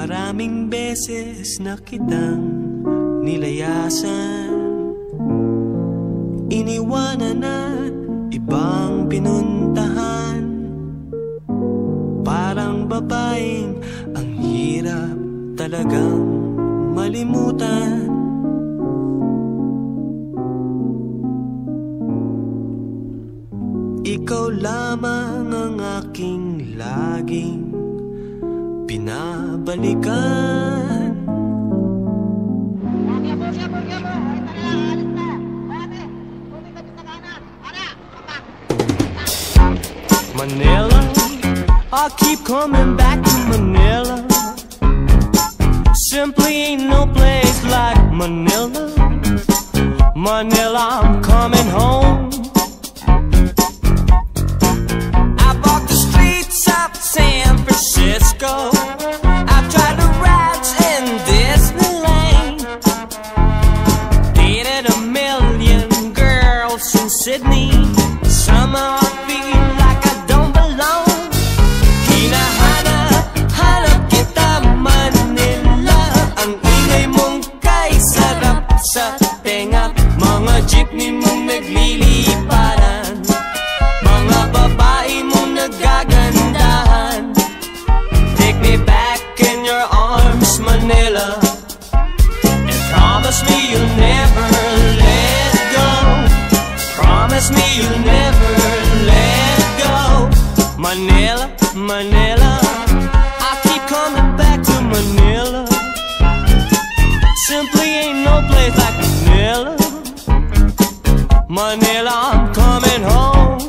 Maraming beses na kitang nilayasan, iniwanan at ibang pinuntahan. Parang babaeng ang hirap talagang malimutan. Ikaw lamang ang aking laging pinabalikan. Manila, I keep coming back to Manila. Simply ain't no place like Manila. Manila, I'm coming home. San Francisco, I've tried to ride in Disneyland, dated a million girls in Sydney. Somehow I feel like I don't belong. Hinahanap kita Manila. Ang ingay mong kay sarap sa tenga. Mga jeepney mong nagliliparan, mga babae mong nagagandahan. Take me back in your arms, Manila, and promise me you'll never let go. Promise me you'll never let go. Manila, Manila, I keep coming back to Manila. Simply ain't no place like Manila. Manila, I'm coming home.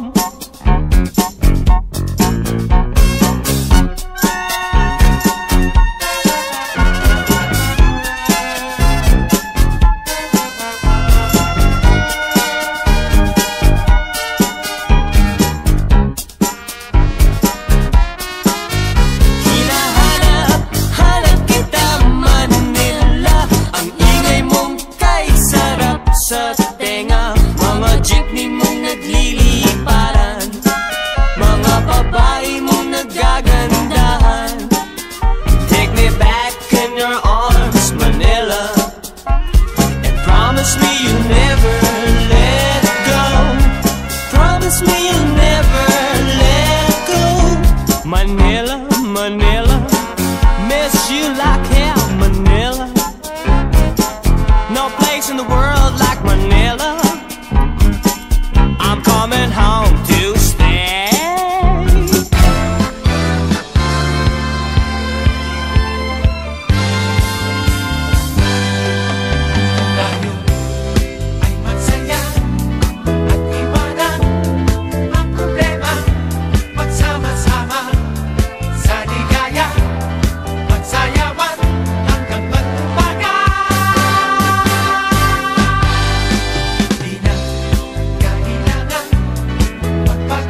Sa tenga, mga jeepney mong nagliliparan, mga babae mong nagagandahan. Take me back in your arms, Manila, and promise me you'll never let go. Promise me you'll never let go. Manila, Manila, miss you like hell, Manila. No place in the world like Manila. I'm coming home to stay. Tayo ay magsaya at iwanan ang problema. Magsama-sama sa ligaya, magsayawan hanggang magtumaga. Di na kailangan magpag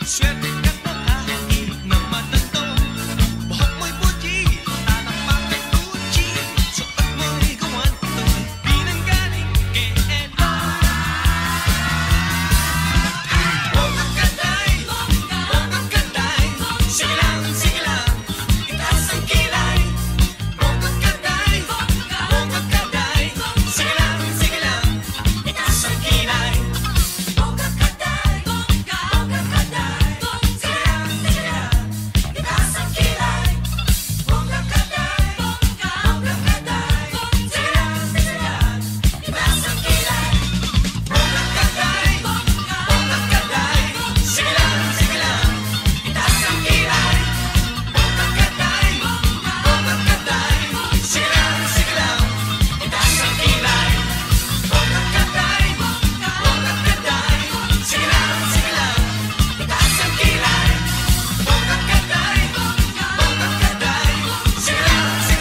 Swerte ka't makahigit ng matando. Buhok mo'y puti, tanak bakit Gucci. Suot mo'y guwanto, di nang galing kay Edo. Bongga Kaday, sige lang, itaas ang kilay. Bongga Kaday, sige lang, itaas ang kilay. Bongga Kaday, sige lang, itaas ang kilay. Bongga Kaday, sige lang, itaas ang kilay. Bongga Kaday, sige lang, itaas ang kilay. Bongga Kaday, sige lang, itaas ang kilay. Bongga Kaday, sige lang, itaas ang kilay. Bongga Kaday, sige lang,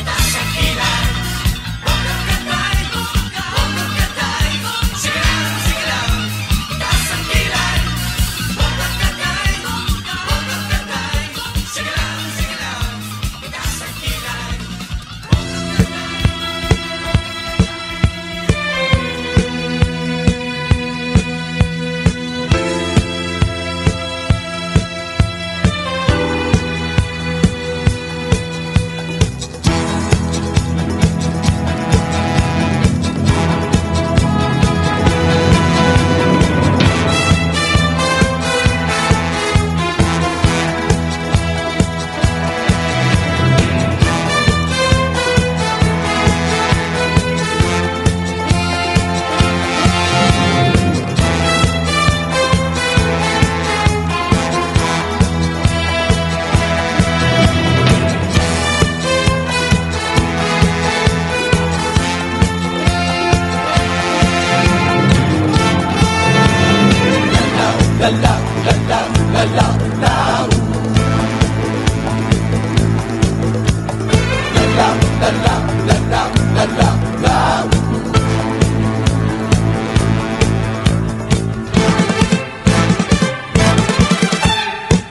itaas ang kilay. Bongga Kaday, sige lang, itaas ang kilay. Bongga Kaday, sige lang, itaas ang kilay.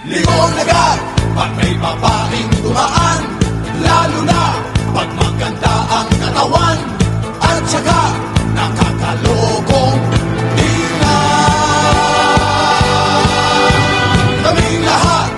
Limong agad pag may babaeng dumaan, lalo na pag maganda ang katawan, at saka nakakalokong tingnan. Kaming lahat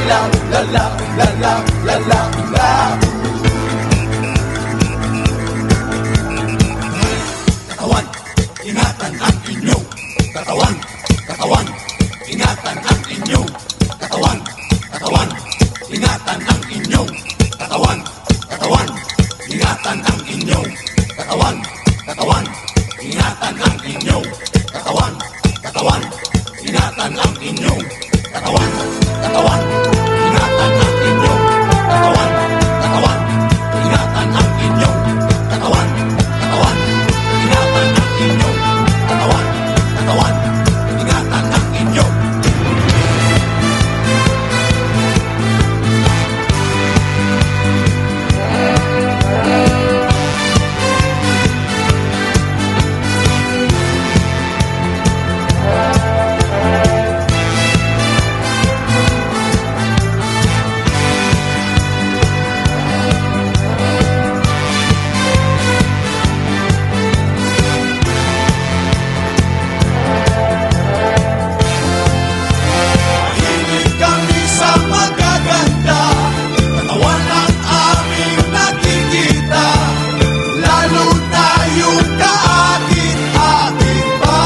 la la la la la la la la. Katawan, ingatan ang inyong katawan. Katawan, ingatan ang inyong katawan. Katawan, ingatan ang inyong katawan. Katawan, ingatan ang inyong katawan. Katawan, ingatan ang inyong katawan. Katawan, ingatan ang inyong katawan. Katawan, ingatan ang inyong katawan. Katawan, ingatan ang inyong katawan. Katawan, ingatan ang inyong katawan. Katawan, ingatan ang inyong. Mahilig kami sa magaganda, katawan ang aming nakikita, lalo tayong kaakit-akit pa.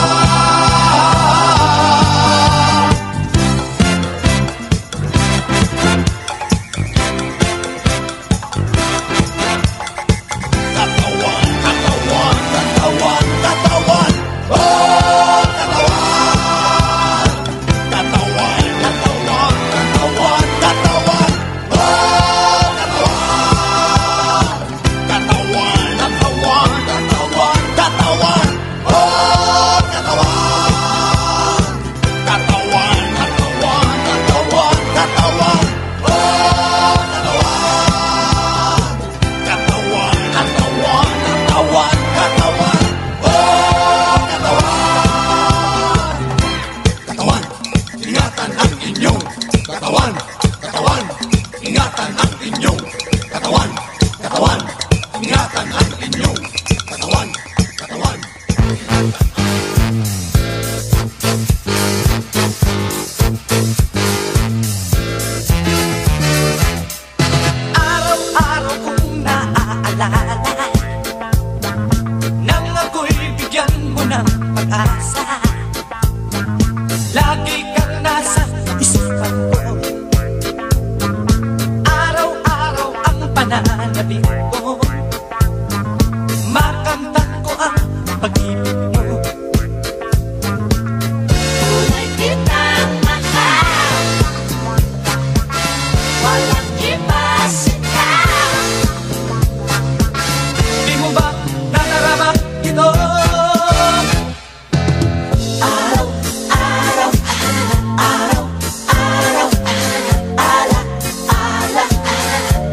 Katawan, katawan, katawan, katawan, oh katawan. Katawan, katawan, katawan, katawan, oh katawan. Katawan, katawan, katawan, katawan, oh katawan. Katawan, katawan, katawan, katawan, oh katawan. Katawan, katawan, katawan, katawan, oh katawan. Katawan, ingatan ang inyong katawan. Katawan, ingatan ang inyong katawan. Katawan, ingatan ang inyong katawan. Katawan. Araw-araw kong naaalala nang ako'y bigyan mo ng pag-asa. Lagi kang nasa isipan ko. Araw-araw ang pananabik ko. Makamtan ko ang pag-ibig mo. Tunay kitang mahal, walang iba sigaw. Di mo ba nadarama ito? Araw-araw, araw-araw, ala-ala,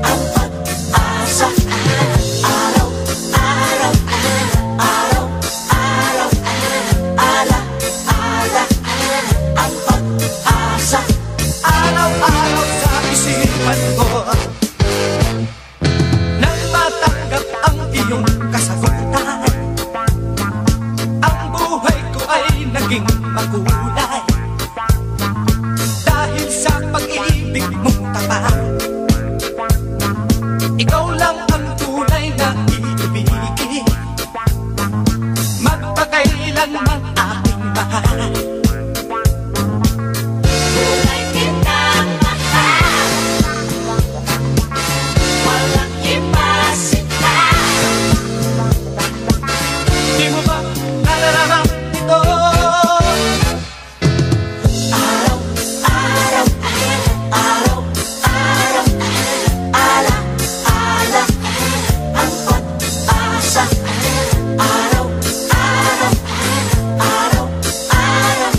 ang pag-asa. Araw-araw, araw-araw, ala-ala, ang pag-asa. Araw-araw sa isipan ko nang matanggap ang iyong kasagutan. Ang buhay ko ay naging makulay dahil sa pag-ibig mong tapat. Ikaw lang ang tunay na iibigin, magpakailanman aking mahal. Tunay kitang mahal, walang iba sigaw. Di mo ba nadarama ito? Araw-araw, araw-araw, ala-ala, ang pag-asa. Araw-araw, araw-araw,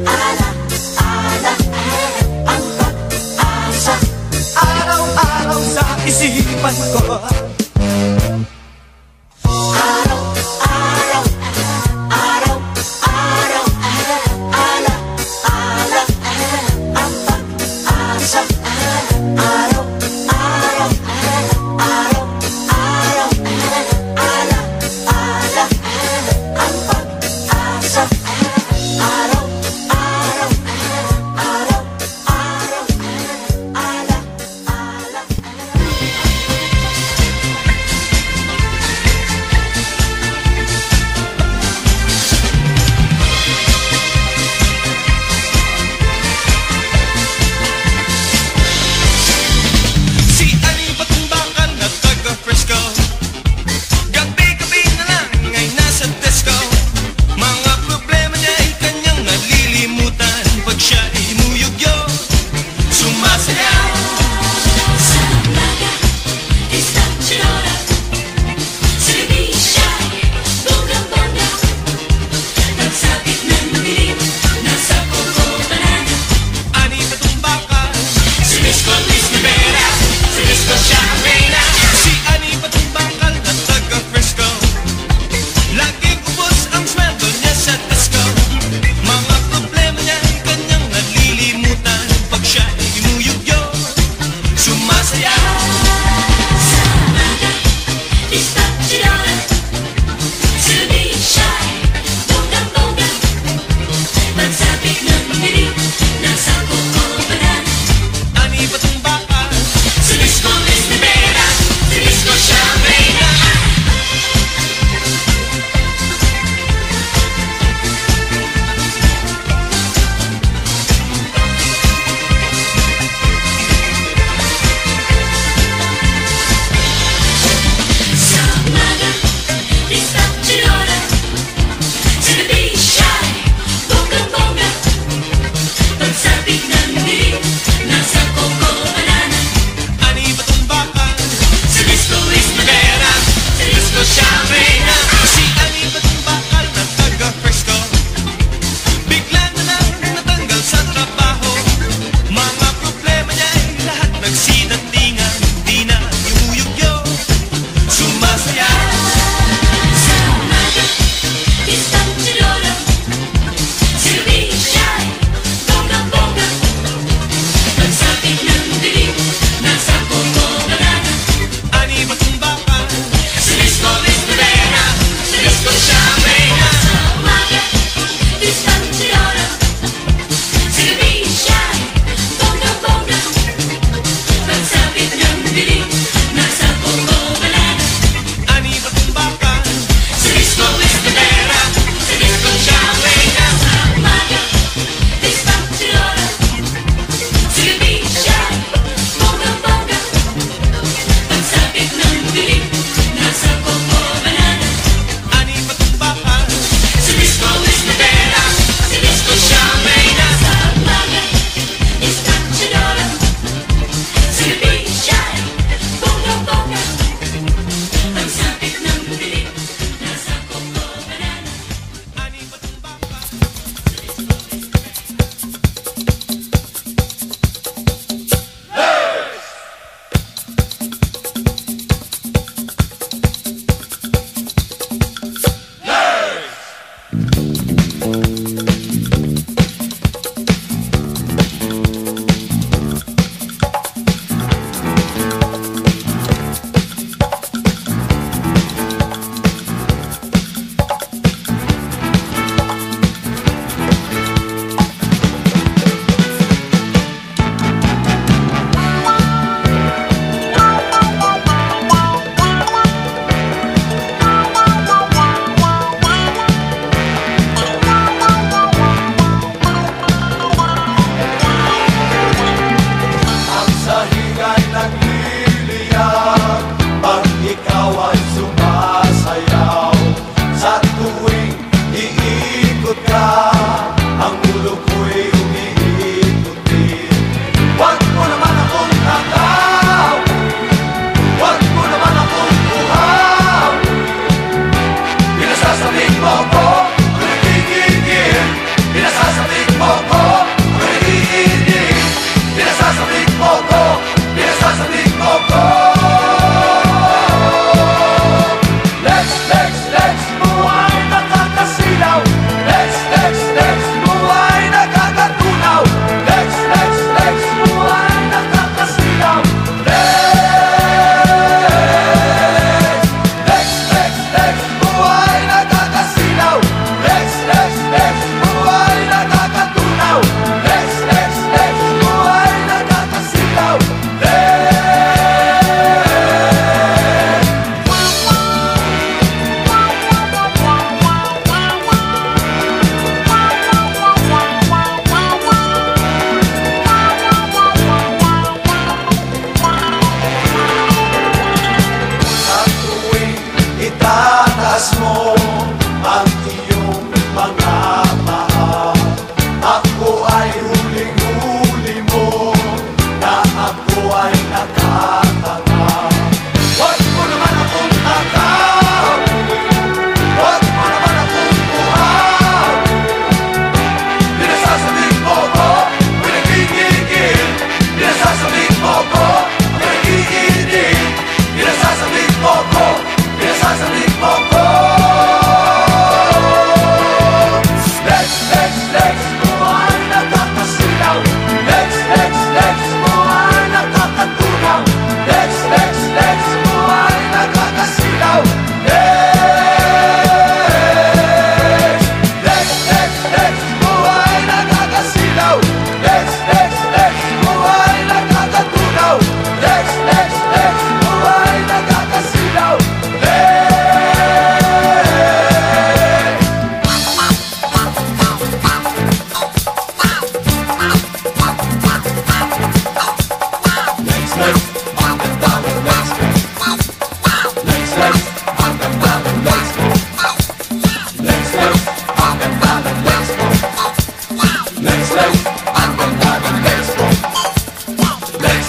ala-ala, ang pag-asa. Araw-araw sa isipan ko Araw-araw, araw-araw, ala-ala, ang pag-asa. Araw-araw, araw-araw, ala-ala, ang pag-asa. Araw-araw, araw-araw,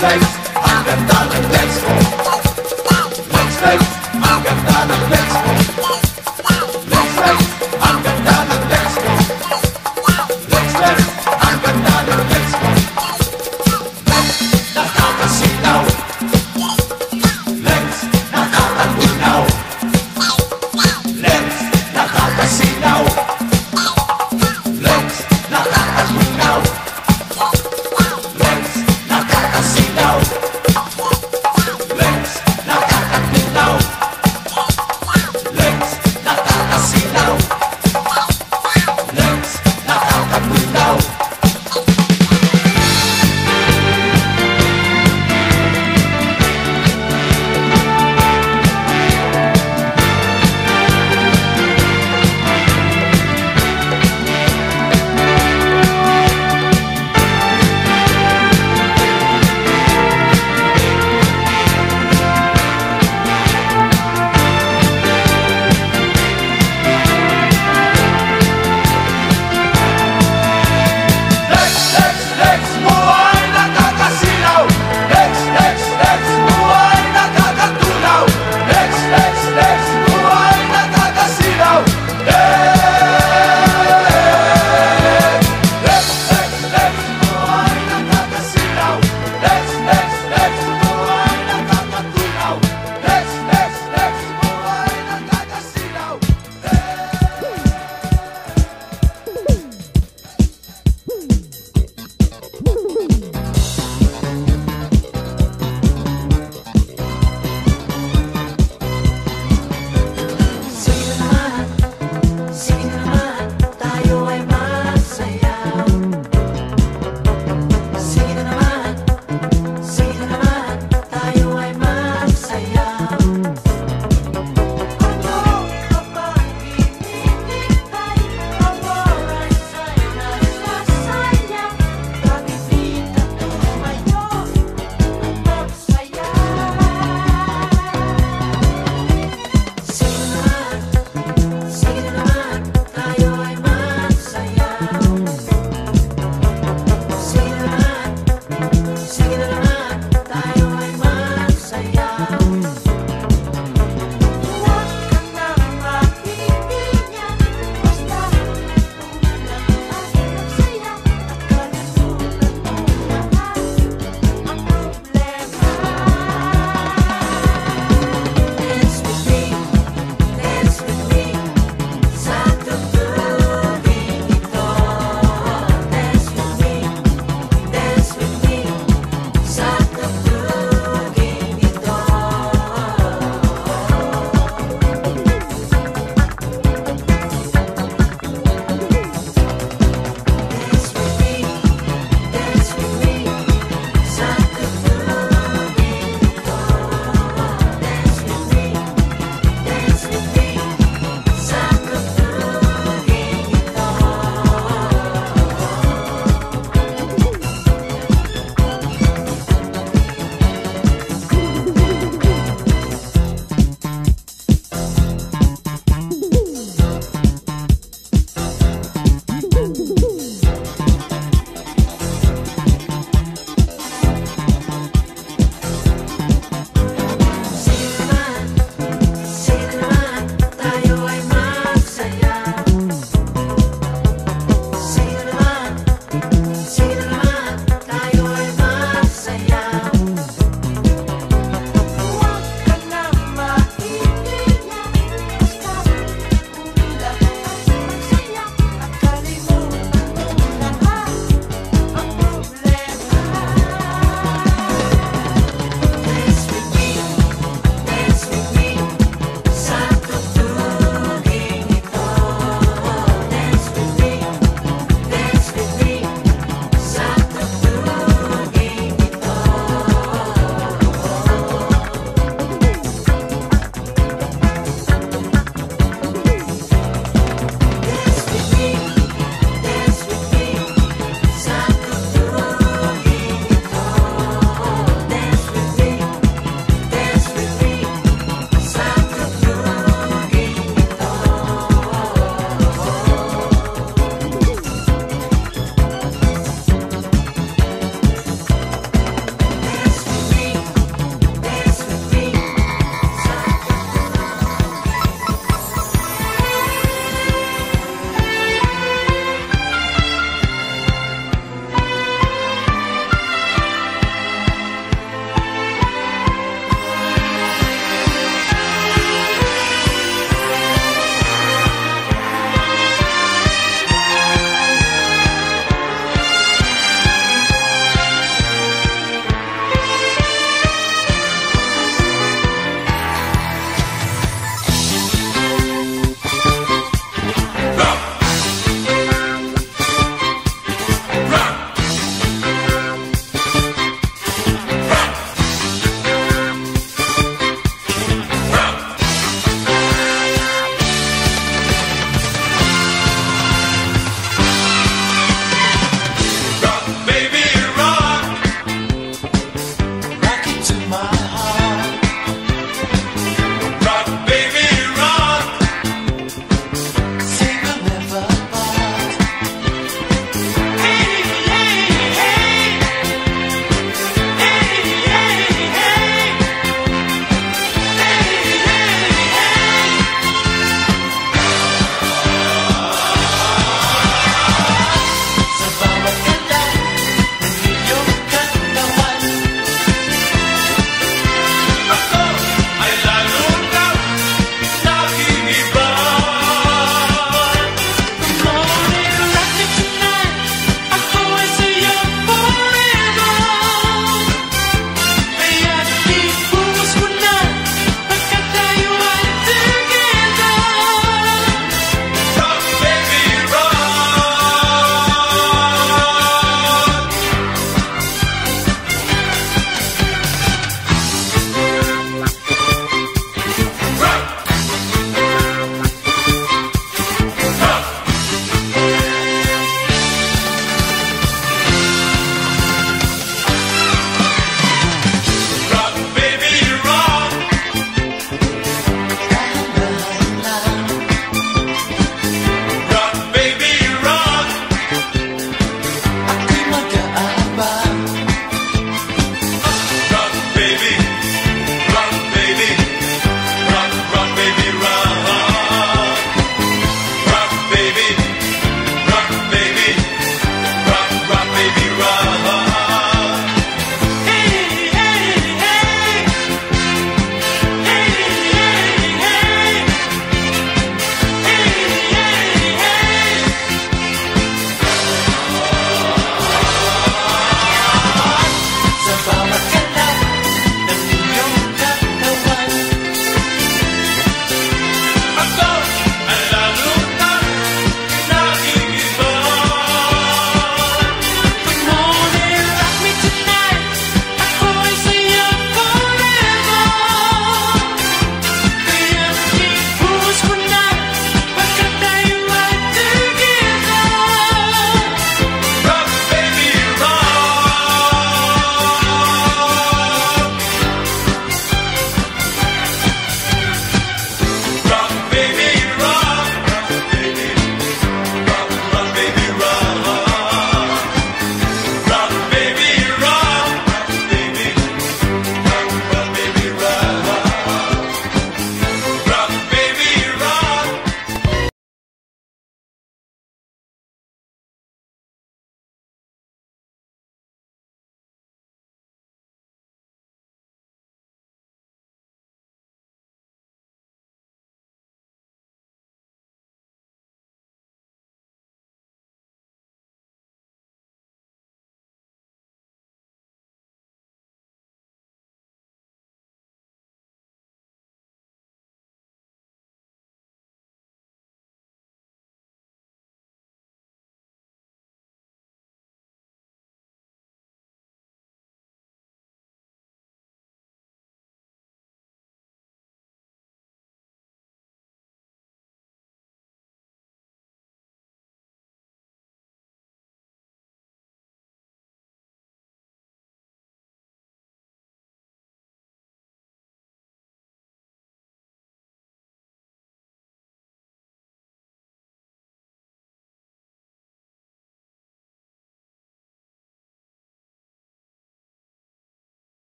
legs, ang ganda ng legs mo. Legs, legs, ang ganda ng legs mo. Legs, legs, ang ganda ng legs mo. Legs, legs, ang ganda ng legs mo. Legs, nakakasilaw. Legs, nakakatunaw. Legs, nakakasilaw. Legs, nakakatunaw. Legs, nakakasilaw. Legs, nakakatunaw.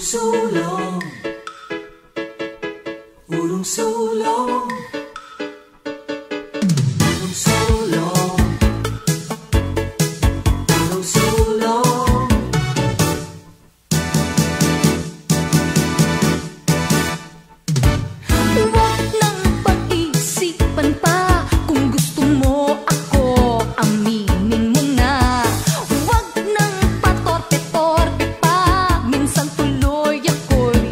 sulong, urong sulong, urong sulong, urong sulong. Huwag nang pag-isipan pa, kung gusto mo ako, aminin mo na. Huwag nang patorpe-torpe pa, minsan tuloy ako'y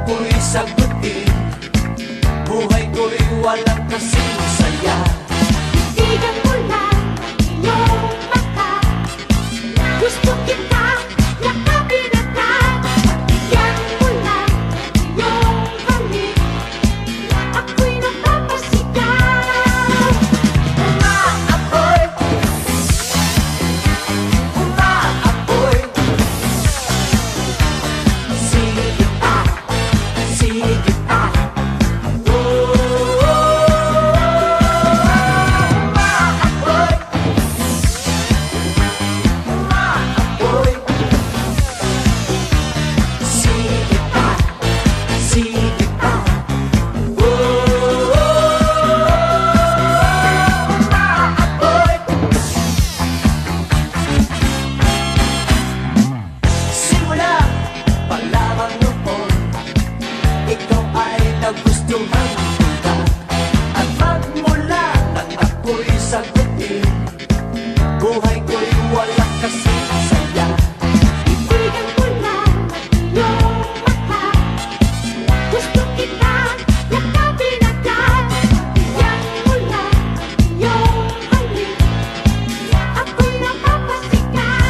ako'y sagutin. Buhay ko'y walang kasing saya. Titigan mo lang iyong mata. Gusto kita yakapin agad. Bigyan mo lang iyong halik. Ako'y napapasigaw. Umaapoy, umaapoy. Sige pa, sige pa. Umaapoy, umaapoy. Sige pa, sige pa. Umaapoy. Simula pa lamang noon, ikaw ay nagustuhan kita. At magmula nang ako'y sagutin, buhay ko'y walang kasing saya. Titigan mo lang iyong mata. Gusto kita yakapin agad. Bigyan mo lang iyong halik. Ako'y napapasigaw.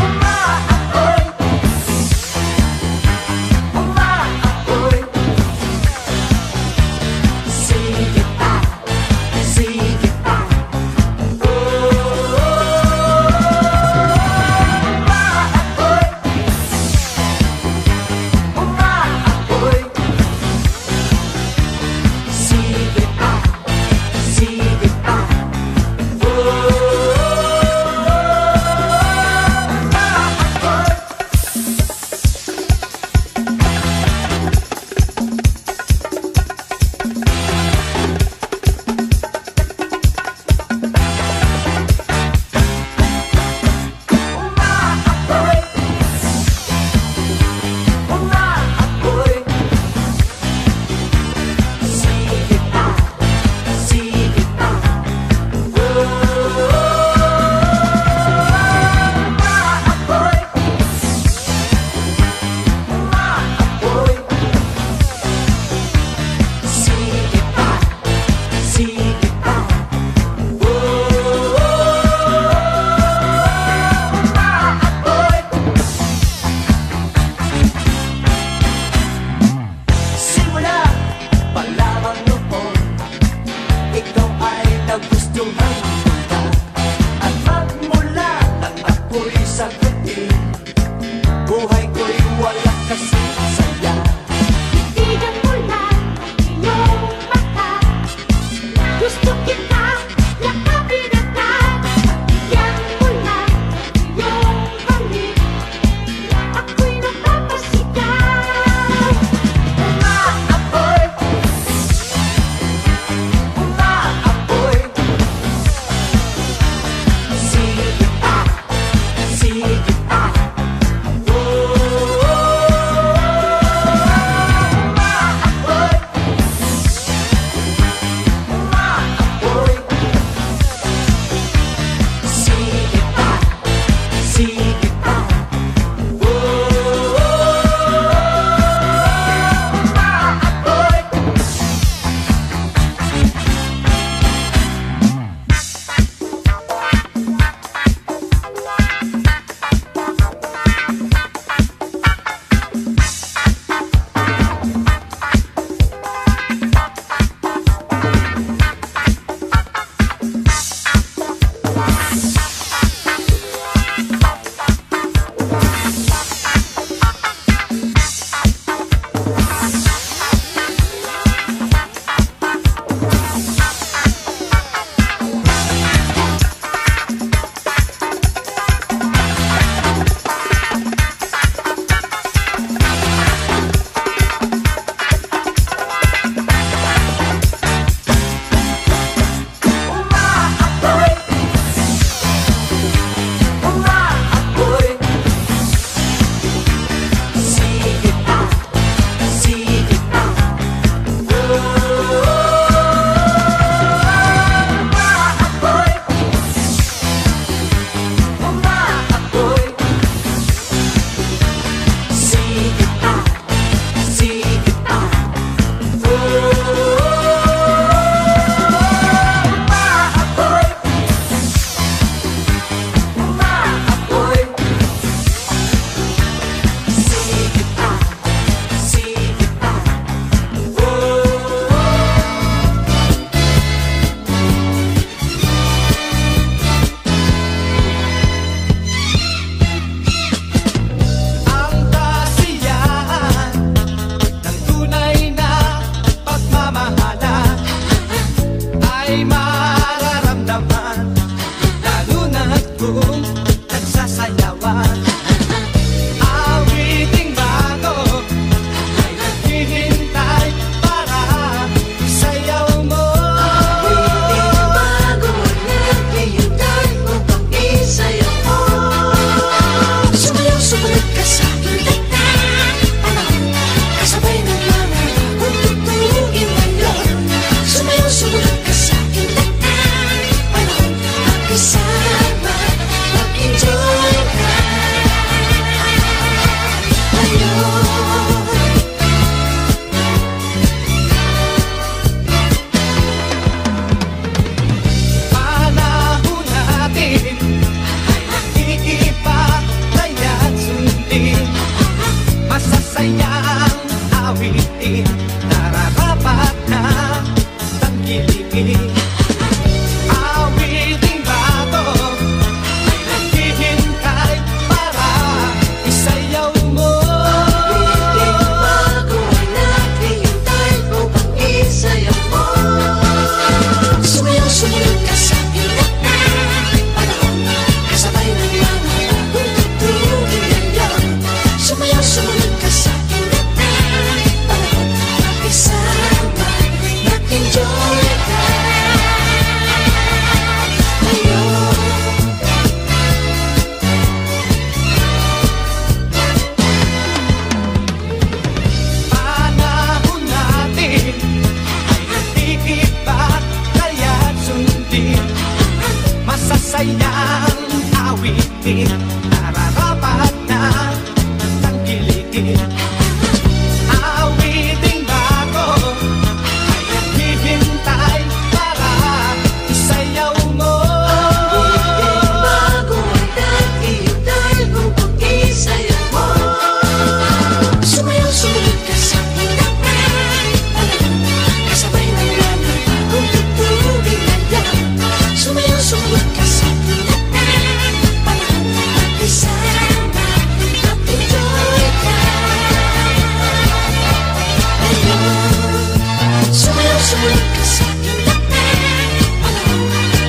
Umaapoy, umaapoy. Sige pa, sige pa. Umaapoy, umaapoy. Sige pa, sige pa. Umaapoy. Umaapoy, umaapoy. Sige pa, sige pa. Umaapoy, umaapoy. Sige pa, sige pa. Umaapoy. Simula pa lamang noon, ikaw ay nagustuhan kita. At magmula nang ako'y sagutin, buhay ko'y walang kasing saya. Titigan mo lang iyong mata. Gusto kita yakapin agad. Bigyan mo lang iyong halik. Ako'y napapasigaw. Umaapoy, umaapoy. Sige pa, sige pa. Umaapoy, pag-ibig. Awiting bago, kaya't hihintay para isayaw mo. Awiting bago ay naghihintay kung pag-isayaw mo. Sumayaw, sumunod ka sa aking takay, kasabay ng mga bagong tugtugin na yan. Sumayaw, sumunod ka sa aking takay, mag-isama at enjoy ka. Ayun, sumayaw, sumunod ka sa aking takay,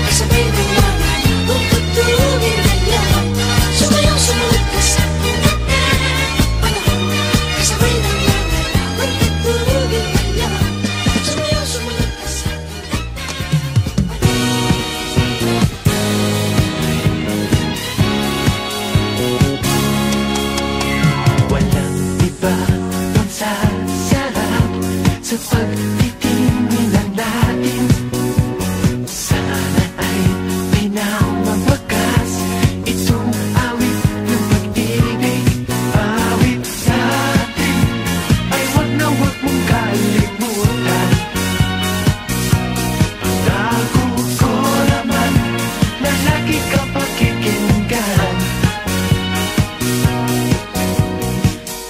kasabay ng mga bagong tugtugin na yan. Sumayaw, sumunod ka sa aking takay, kasabay ng mga bagong tugtugin na yan. Sumayaw, sumunod ka sa aking Walang iba pang sasarap sa pagtitingin lang natin. Sana ay pinamabakas itong awit ng pag-ibig. Awit sa atin ay wag na wag mong kalimutan. Tago ko naman na lagi ka pakikinggan.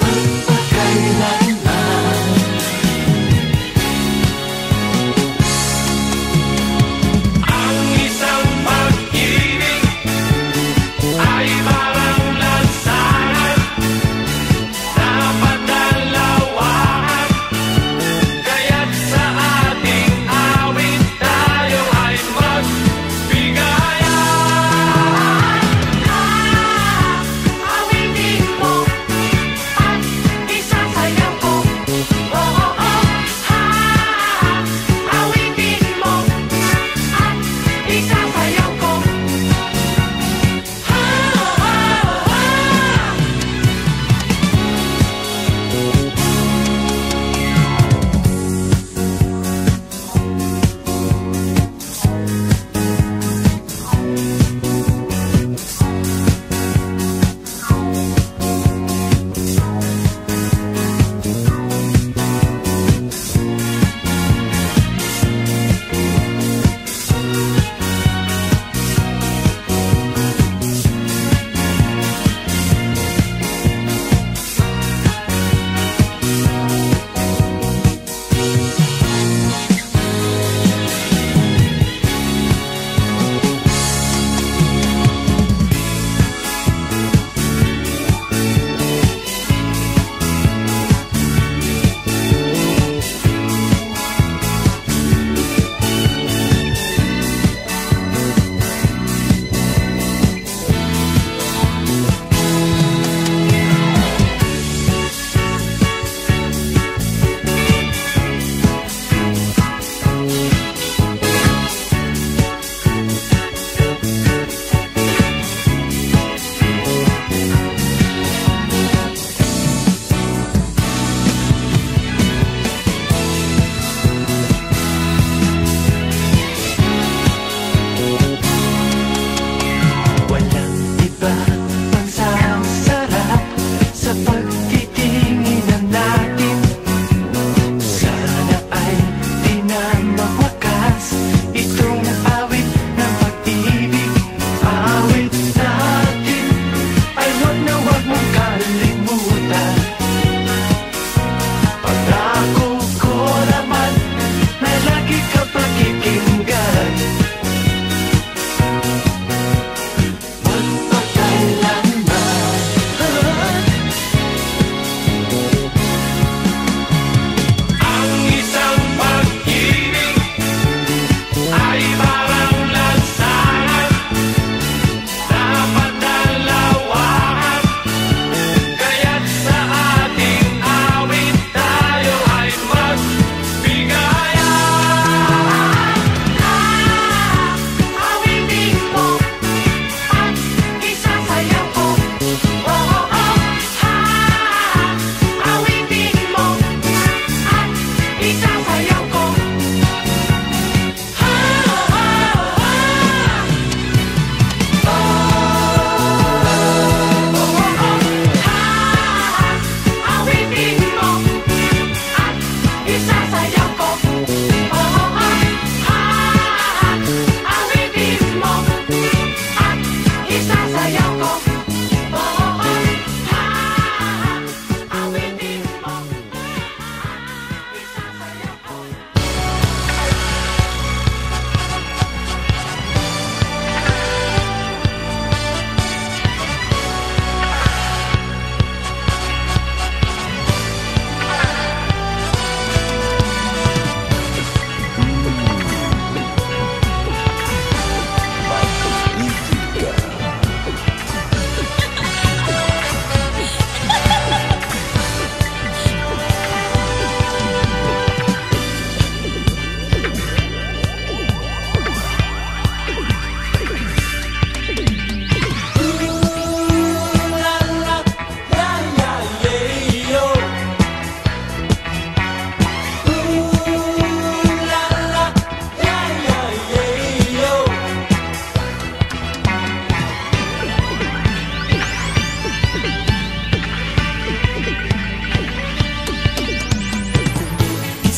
Magpakailanman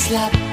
slap